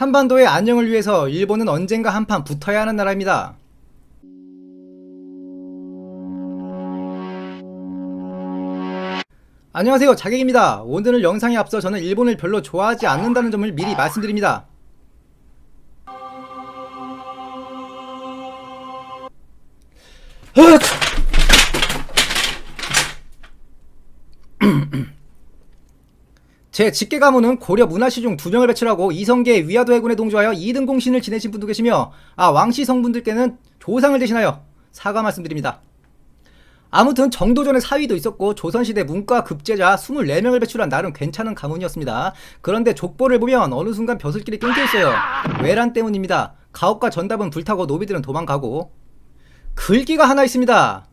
한반도의 안정을 위해서 일본은 언젠가 한판 붙어야 하는 나라입니다. 안녕하세요, 자객입니다. 오늘 영상에 앞서 저는 일본을 별로 좋아하지 않는다는 점을 미리 말씀드립니다. 제 직계 가문은 고려 문화시중 2명을 배출하고 이성계의 위화도 해군에 동조하여 2등 공신을 지내신 분도 계시며 왕씨 성분들께는 조상을 대신하여 사과 말씀드립니다. 아무튼 정도전의 사위도 있었고 조선시대 문과 급제자 24명을 배출한 나름 괜찮은 가문이었습니다. 그런데 족보를 보면 어느 순간 벼슬길이 끊겨있어요. 외란 때문입니다. 가옥과 전답은 불타고 노비들은 도망가고. 글귀가 하나 있습니다.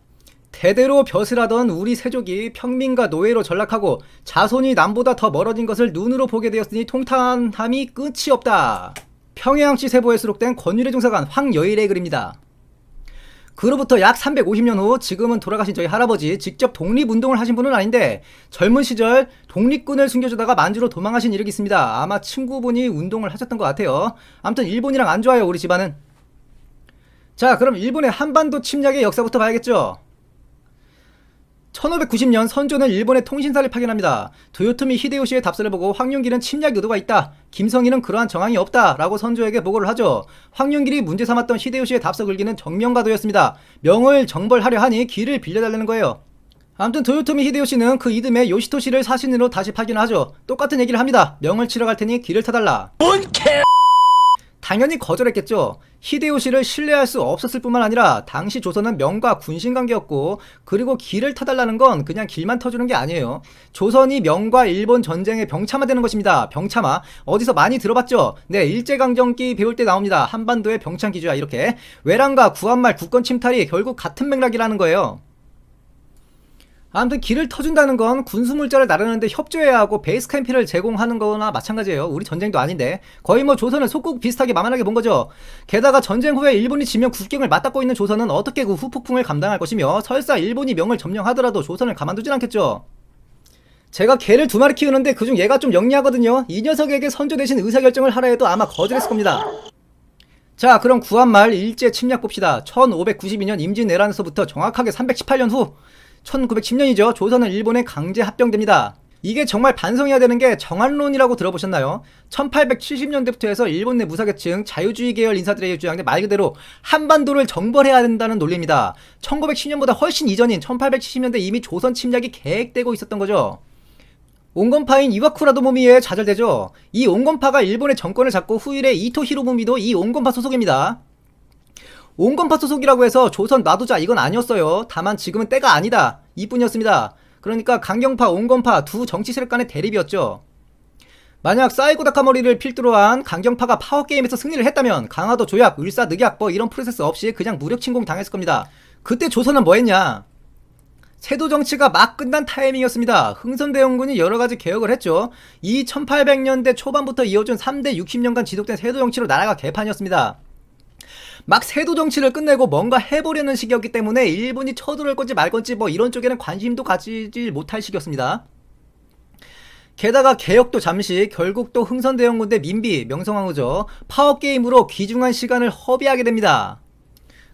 대대로 벼슬하던 우리 세족이 평민과 노예로 전락하고 자손이 남보다 더 멀어진 것을 눈으로 보게 되었으니 통탄함이 끝이 없다. 평해양씨 세보에 수록된 권율의 중사관 황여일의 글입니다. 그로부터 약 350년 후 지금은 돌아가신 저희 할아버지 직접 독립운동을 하신 분은 아닌데 젊은 시절 독립군을 숨겨주다가 만주로 도망하신 이력이 있습니다. 아마 친구분이 운동을 하셨던 것 같아요. 아무튼 일본이랑 안 좋아요, 우리 집안은. 자, 그럼 일본의 한반도 침략의 역사부터 봐야겠죠. 1590년 선조는 일본의 통신사를 파견합니다. 도요토미 히데요시의 답서를 보고 황룡길은 침략 의도가 있다. 김성희는 그러한 정황이 없다. 라고 선조에게 보고를 하죠. 황룡길이 문제 삼았던 히데요시의 답서 글귀는 정명가도였습니다. 명을 정벌하려 하니 길을 빌려달라는 거예요. 아무튼 도요토미 히데요시는 그 이듬해 요시토시를 사신으로 다시 파견하죠. 똑같은 얘기를 합니다. 명을 치러 갈 테니 길을 타달라. 뭔 개... 당연히 거절했겠죠. 히데요시를 신뢰할 수 없었을 뿐만 아니라 당시 조선은 명과 군신관계였고, 그리고 길을 타달라는 건 그냥 길만 터주는 게 아니에요. 조선이 명과 일본 전쟁의 병참화 되는 것입니다. 병참화. 어디서 많이 들어봤죠? 네, 일제강점기 배울 때 나옵니다. 한반도의 병참기주야. 이렇게 외란과 구한말 국권 침탈이 결국 같은 맥락이라는 거예요. 아무튼 길을 터준다는 건 군수물자를 나르는데 협조해야 하고 베이스 캠프를 제공하는 거나 마찬가지예요. 우리 전쟁도 아닌데 거의 뭐 조선을 속국 비슷하게 만만하게 본 거죠. 게다가 전쟁 후에 일본이 지면 국경을 맞닿고 있는 조선은 어떻게 그 후폭풍을 감당할 것이며, 설사 일본이 명을 점령하더라도 조선을 가만두진 않겠죠. 제가 개를 2마리 키우는데 그중 얘가 좀 영리하거든요. 이 녀석에게 선조 대신 의사결정을 하라 해도 아마 거절했을 겁니다. 자, 그럼 구한말 일제 침략 봅시다. 1592년 임진왜란에서부터 정확하게 318년 후 1910년이죠. 조선은 일본에 강제 합병됩니다. 이게 정말 반성해야 되는 게 정한론이라고 들어보셨나요? 1870년대부터 해서 일본 내 무사계층 자유주의 계열 인사들의 주장인데 말 그대로 한반도를 정벌해야 된다는 논리입니다. 1910년보다 훨씬 이전인 1870년대 이미 조선 침략이 계획되고 있었던 거죠. 온건파인 이와쿠라 도모미에 좌절되죠. 이 온건파가 일본의 정권을 잡고 후일의 이토 히로부미도 이 온건파 소속입니다. 온건파 소속이라고 해서 조선 놔두자 이건 아니었어요. 다만 지금은 때가 아니다 이뿐이었습니다. 그러니까 강경파, 온건파 두 정치 세력 간의 대립이었죠. 만약 사이고 다카모리를 필두로 한 강경파가 파워게임에서 승리를 했다면 강화도 조약, 을사늑약 뭐 이런 프로세스 없이 그냥 무력 침공 당했을 겁니다. 그때 조선은 뭐 했냐? 세도 정치가 막 끝난 타이밍이었습니다. 흥선대원군이 여러가지 개혁을 했죠. 이 1800년대 초반부터 이어진 3대 60년간 지속된 세도 정치로 나라가 개판이었습니다. 막 세도 정치를 끝내고 뭔가 해보려는 시기였기 때문에 일본이 쳐들어올 건지 말 건지 뭐 이런 쪽에는 관심도 가지지 못할 시기였습니다. 게다가 개혁도 잠시, 결국 또 흥선대원군 대 민비, 명성황후죠. 파워게임으로 귀중한 시간을 허비하게 됩니다.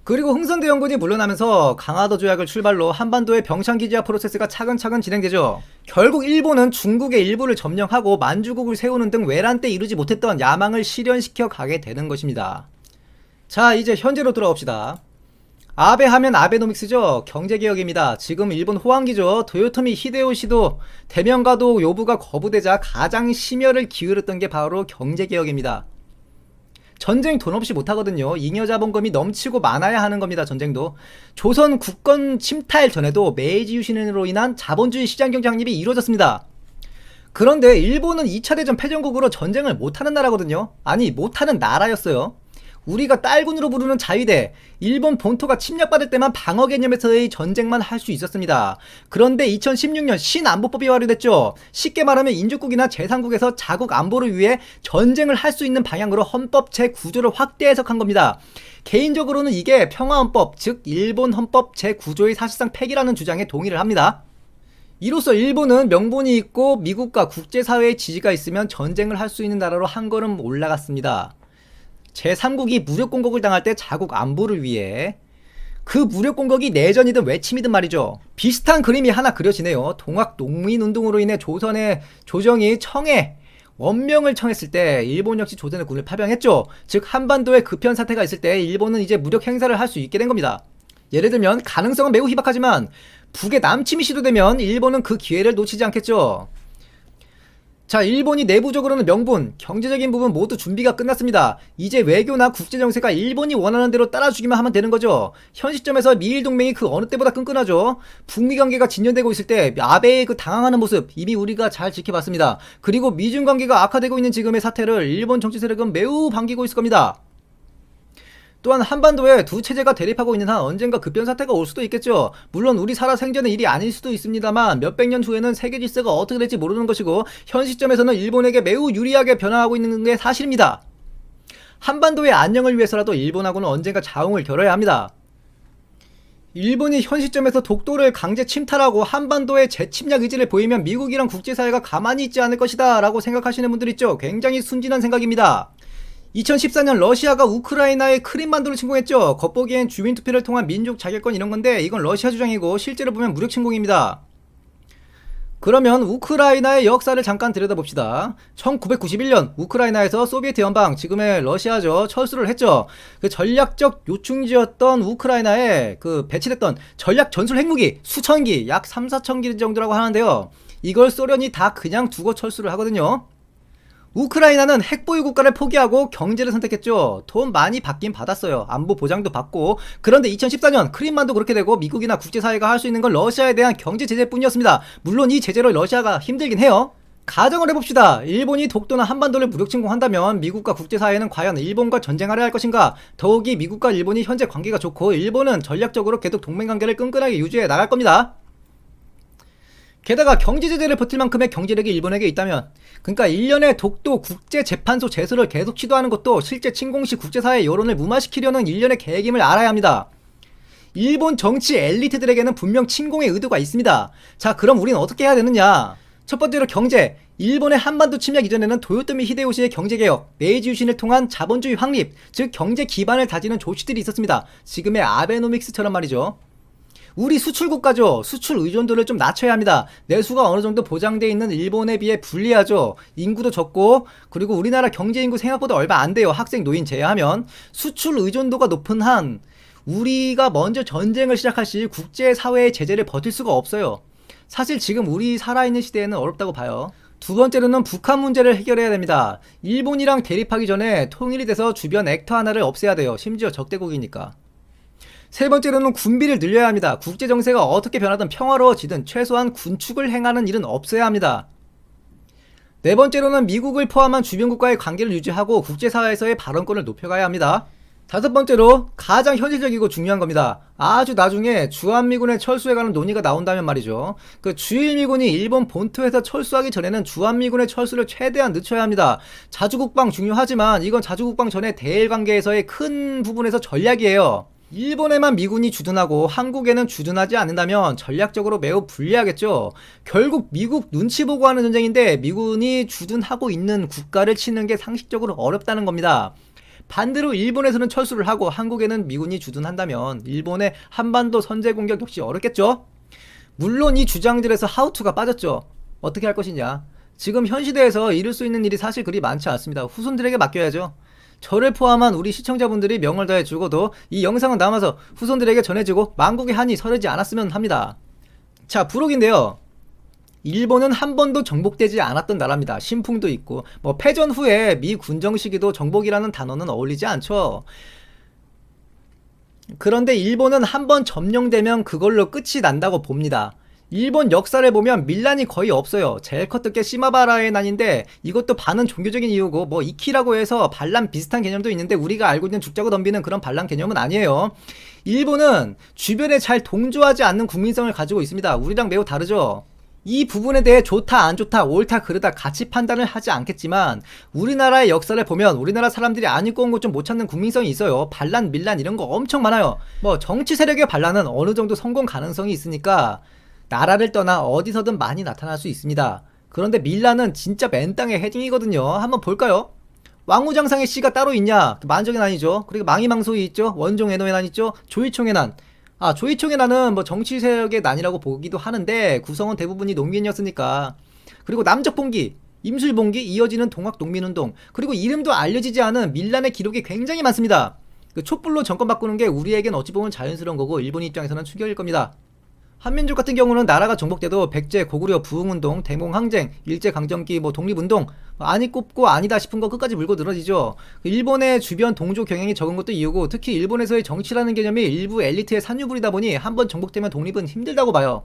그리고 흥선대원군이 물러나면서 강화도 조약을 출발로 한반도의 병창기지화 프로세스가 차근차근 진행되죠. 결국 일본은 중국의 일부를 점령하고 만주국을 세우는 등 외란 때 이루지 못했던 야망을 실현시켜 가게 되는 것입니다. 자, 이제 현재로 돌아옵시다. 아베 하면 아베노믹스죠. 경제개혁입니다. 지금 일본 호황기죠. 도요토미 히데요시도 대명가도 요부가 거부되자 가장 심혈을 기울였던 게 바로 경제개혁입니다. 전쟁 돈 없이 못하거든요. 잉여자본금이 넘치고 많아야 하는 겁니다. 전쟁도. 조선 국권 침탈 전에도 메이지 유신으로 인한 자본주의 시장경제 확립이 이루어졌습니다. 그런데 일본은 2차 대전 패전국으로 전쟁을 못하는 나라거든요. 아니, 못하는 나라였어요. 우리가 딸군으로 부르는 자위대, 일본 본토가 침략받을 때만 방어 개념에서의 전쟁만 할 수 있었습니다. 그런데 2016년 신안보법이 발의됐죠. 쉽게 말하면 인주국이나 제3국에서 자국 안보를 위해 전쟁을 할 수 있는 방향으로 헌법 제9조를 확대 해석한 겁니다. 개인적으로는 이게 평화헌법, 즉 일본 헌법 제9조의 사실상 폐기라는 주장에 동의를 합니다. 이로써 일본은 명분이 있고 미국과 국제사회의 지지가 있으면 전쟁을 할 수 있는 나라로 한 걸음 올라갔습니다. 제3국이 무력 공격을 당할 때 자국 안보를 위해 그 무력 공격이 내전이든 외침이든 말이죠. 비슷한 그림이 하나 그려지네요. 동학 농민운동으로 인해 조선의 조정이 청해 원명을 청했을 때 일본 역시 조선의 군을 파병했죠. 즉 한반도에 급현 사태가 있을 때 일본은 이제 무력 행사를 할 수 있게 된 겁니다. 예를 들면 가능성은 매우 희박하지만 북의 남침이 시도되면 일본은 그 기회를 놓치지 않겠죠. 자, 일본이 내부적으로는 명분, 경제적인 부분 모두 준비가 끝났습니다. 이제 외교나 국제정세가 일본이 원하는 대로 따라주기만 하면 되는 거죠. 현 시점에서 미일 동맹이 그 어느 때보다 끈끈하죠. 북미 관계가 진전되고 있을 때 아베의 그 당황하는 모습 이미 우리가 잘 지켜봤습니다. 그리고 미중 관계가 악화되고 있는 지금의 사태를 일본 정치 세력은 매우 반기고 있을 겁니다. 또한 한반도에 두 체제가 대립하고 있는 한 언젠가 급변 사태가 올 수도 있겠죠. 물론 우리 살아 생전의 일이 아닐 수도 있습니다만 몇백 년 후에는 세계 질서가 어떻게 될지 모르는 것이고 현 시점에서는 일본에게 매우 유리하게 변화하고 있는 게 사실입니다. 한반도의 안녕을 위해서라도 일본하고는 언젠가 자웅을 겨뤄야 합니다. 일본이 현 시점에서 독도를 강제 침탈하고 한반도에 재침략 의지를 보이면 미국이랑 국제사회가 가만히 있지 않을 것이다 라고 생각하시는 분들 있죠. 굉장히 순진한 생각입니다. 2014년 러시아가 우크라이나의 크림반도를 침공했죠. 겉보기엔 주민투표를 통한 민족 자결권 이런 건데 이건 러시아 주장이고 실제로 보면 무력 침공입니다. 그러면 우크라이나의 역사를 잠깐 들여다봅시다. 1991년 우크라이나에서 소비에트 연방, 지금의 러시아죠, 철수를 했죠. 그 전략적 요충지였던 우크라이나에 그 배치됐던 전략 전술 핵무기 수천 기, 약 3, 4천 기 정도라고 하는데요. 이걸 소련이 다 그냥 두고 철수를 하거든요. 우크라이나는 핵보유 국가를 포기하고 경제를 선택했죠. 돈 많이 받긴 받았어요. 안보 보장도 받고. 그런데 2014년 크림반도 그렇게 되고 미국이나 국제사회가 할 수 있는 건 러시아에 대한 경제 제재뿐이었습니다. 물론 이 제재로 러시아가 힘들긴 해요. 가정을 해봅시다. 일본이 독도나 한반도를 무력 침공한다면 미국과 국제사회는 과연 일본과 전쟁하려 할 것인가? 더욱이 미국과 일본이 현재 관계가 좋고 일본은 전략적으로 계속 동맹관계를 끈끈하게 유지해 나갈 겁니다. 게다가 경제제재를 버틸 만큼의 경제력이 일본에게 있다면, 그러니까 1년에 독도 국제재판소 제소를 계속 시도하는 것도 실제 침공 시 국제사회 여론을 무마시키려는 일련의 계획임을 알아야 합니다. 일본 정치 엘리트들에게는 분명 침공의 의도가 있습니다. 자, 그럼 우린 어떻게 해야 되느냐? 첫 번째로 경제. 일본의 한반도 침략 이전에는 도요토미 히데요시의 경제개혁, 메이지 유신을 통한 자본주의 확립, 즉 경제 기반을 다지는 조치들이 있었습니다. 지금의 아베노믹스처럼 말이죠. 우리 수출국가죠. 수출 의존도를 좀 낮춰야 합니다. 내수가 어느 정도 보장되어 있는 일본에 비해 불리하죠. 인구도 적고, 그리고 우리나라 경제 인구 생각보다 얼마 안 돼요. 학생 노인 제외하면. 수출 의존도가 높은 한 우리가 먼저 전쟁을 시작할 시 국제사회의 제재를 버틸 수가 없어요. 사실 지금 우리 살아있는 시대에는 어렵다고 봐요. 두 번째로는 북한 문제를 해결해야 됩니다. 일본이랑 대립하기 전에 통일이 돼서 주변 액터 하나를 없애야 돼요. 심지어 적대국이니까. 세 번째로는 군비를 늘려야 합니다. 국제정세가 어떻게 변하든 평화로워지든 최소한 군축을 행하는 일은 없어야 합니다. 네 번째로는 미국을 포함한 주변국과의 관계를 유지하고 국제사회에서의 발언권을 높여가야 합니다. 다섯 번째로 가장 현실적이고 중요한 겁니다. 아주 나중에 주한미군의 철수에 관한 논의가 나온다면 말이죠. 그 주일미군이 일본 본토에서 철수하기 전에는 주한미군의 철수를 최대한 늦춰야 합니다. 자주국방 중요하지만 이건 자주국방 전에 대일관계에서의 큰 부분에서 전략이에요. 일본에만 미군이 주둔하고 한국에는 주둔하지 않는다면 전략적으로 매우 불리하겠죠. 결국 미국 눈치 보고 하는 전쟁인데 미군이 주둔하고 있는 국가를 치는 게 상식적으로 어렵다는 겁니다. 반대로 일본에서는 철수를 하고 한국에는 미군이 주둔한다면 일본의 한반도 선제 공격 역시 어렵겠죠. 물론 이 주장들에서 하우투가 빠졌죠. 어떻게 할 것이냐. 지금 현 시대에서 이룰 수 있는 일이 사실 그리 많지 않습니다. 후손들에게 맡겨야죠. 저를 포함한 우리 시청자분들이 명을 다해 죽어도 이 영상은 남아서 후손들에게 전해지고 만국의 한이 서르지 않았으면 합니다. 자, 부록인데요. 일본은 한 번도 정복되지 않았던 나라입니다. 신풍도 있고 뭐 패전 후에 미 군정 시기도 정복이라는 단어는 어울리지 않죠. 그런데 일본은 한 번 점령되면 그걸로 끝이 난다고 봅니다. 일본 역사를 보면 밀란이 거의 없어요. 제일 컸던 게 시마바라의 난인데 이것도 반은 종교적인 이유고 뭐 이키라고 해서 반란 비슷한 개념도 있는데 우리가 알고 있는 죽자고 덤비는 그런 반란 개념은 아니에요. 일본은 주변에 잘 동조하지 않는 국민성을 가지고 있습니다. 우리랑 매우 다르죠. 이 부분에 대해 좋다 안 좋다 옳다 그르다 같이 판단을 하지 않겠지만 우리나라의 역사를 보면 우리나라 사람들이 안 읽고 온 것 좀 못 찾는 국민성이 있어요. 반란 밀란 이런 거 엄청 많아요. 뭐 정치 세력의 반란은 어느 정도 성공 가능성이 있으니까 나라를 떠나 어디서든 많이 나타날 수 있습니다. 그런데 밀라는 진짜 맨땅에 헤딩이거든요. 한번 볼까요? 왕후장상의 씨가 따로 있냐? 만정의 난이죠. 그리고 망이망소이 있죠. 원종애노의 난 있죠. 조이총의 난. 조이총의 난은 뭐 정치 세력의 난이라고 보기도 하는데 구성은 대부분이 농민이었으니까. 그리고 남적봉기, 임술봉기, 이어지는 동학 농민운동. 그리고 이름도 알려지지 않은 밀란의 기록이 굉장히 많습니다. 그 촛불로 정권 바꾸는 게 우리에겐 어찌 보면 자연스러운 거고 일본 입장에서는 충격일 겁니다. 한민족 같은 경우는 나라가 정복돼도 백제, 고구려, 부흥운동, 대몽항쟁, 일제강점기, 독립운동 아니 꼽고 아니다 싶은 거 끝까지 물고 늘어지죠. 일본의 주변 동조 경향이 적은 것도 이유고 특히 일본에서의 정치라는 개념이 일부 엘리트의 산유불이다 보니 한번 정복되면 독립은 힘들다고 봐요.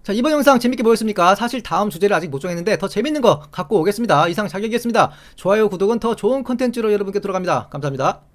자, 이번 영상 재밌게 보셨습니까? 사실 다음 주제를 아직 못 정했는데 더 재밌는 거 갖고 오겠습니다. 이상 자격이었습니다. 좋아요, 구독은 더 좋은 컨텐츠로 여러분께 들어갑니다. 감사합니다.